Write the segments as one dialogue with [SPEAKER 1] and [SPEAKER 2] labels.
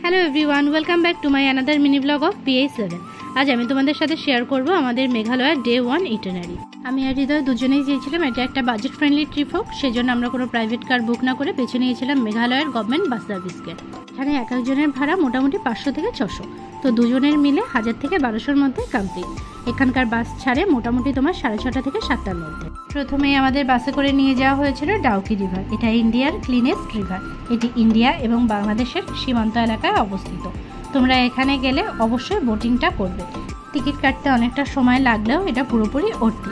[SPEAKER 1] Hello everyone, welcome back to my another mini blog of PA7। আজ আমি তোমাদের সাথে শেয়ার করব আমাদের মেঘালয়ের ডে 1 ইটানারি। আমি আর হৃদয় দুজনেই চেয়েছিলাম এটা একটা বাজেট ফ্রেন্ডলি ট্রিপ হোক, সেজন্য আমরা কোনো প্রাইভেট কার বুক না করে বেছে নিয়েছিলাম মেঘালয়ের গভর্নমেন্ট বাস সার্ভিসকে। এখানে এক একজনের ভাড়া মোটামুটি 500 থেকে 600, তো দুজনের মিলে 1000 থেকে 1200-র মধ্যে কমপ্লিট। এখানকার বাস ছাড়ে মোটামুটি তোমার 6:30 থেকে 7টার মধ্যে। প্রথমেই আমাদের বাসে করে নিয়ে যাওয়া হয়েছিল ডাউকি রিভার। এটা ইন্ডিয়ার ক্লিনেস্ট রিভার। এটি ইন্ডিয়া এবং বাংলাদেশের সীমান্ত এলাকায় অবস্থিত। তোমরা এখানে গেলে অবশ্যই বোটিংটা করবে। টিকিট কাটতে অনেকটা সময় লাগলেও এটা পুরোপুরি অর্থ।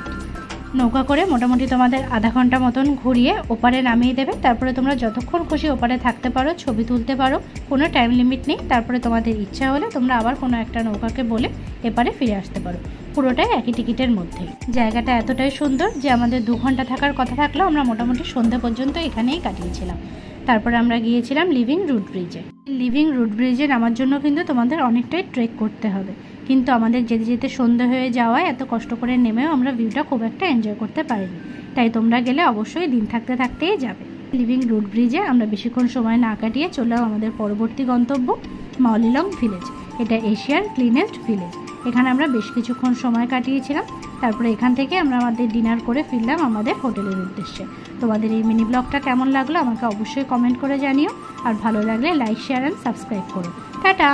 [SPEAKER 1] নৌকা করে মোটামুটি তোমাদের আধা ঘন্টা মতন ঘুরিয়ে ওপারে নামিয়ে দেবে। তারপরে তোমরা যতক্ষণ খুশি ওপারে থাকতে পারো, ছবি তুলতে পারো, কোনো টাইম লিমিট নেই। তারপরে তোমাদের ইচ্ছা হলে তোমরা আবার কোনো একটা নৌকাকে বলে এপারে ফিরে আসতে পারো, পুরোটাই একই টিকিটের মধ্যে। জায়গাটা এতটাই সুন্দর যে আমাদের 2 ঘন্টা থাকার কথা থাকলেও আমরা মোটামুটি সন্ধ্যা পর্যন্ত এখানেই কাটিয়েছিলাম। তারপরে আমরা গিয়েছিলাম লিভিং রুট ব্রিজে। লিভিং রুট ব্রিজে নামার জন্য কিন্তু তোমাদের অনেকটাই ট্রেক করতে হবে, কিন্তু আমাদের যেতে যেতে সন্ধ্যা হয়ে যাওয়ায় এত কষ্ট করে নেমেও আমরা ভিউটা খুব একটা এনজয় করতে পারিনি। তাই তোমরা গেলে অবশ্যই দিন থাকতে থাকতেই যাবে। লিভিং রুট ব্রিজে আমরা বেশিক্ষণ সময় না কাটিয়ে চললাম আমাদের পরবর্তী গন্তব্য মাউলিলং ভিলেজ। এটা এশিয়ার ক্লিনেস্ট ভিলেজ। এখানে আমরা বেশ কিছুক্ষণ সময় কাটিয়েছিলাম। তারপরে এখান থেকে আমরা আমাদের ডিনার করে ফিরলাম আমাদের হোটেলের উদ্দেশ্যে। তোমাদের এই মিনি ব্লগটা কেমন লাগলো আমাকে অবশ্যই কমেন্ট করে জানিও, আর ভালো লাগলে লাইক, শেয়ার অ্যান্ড সাবস্ক্রাইব করো। টাটা।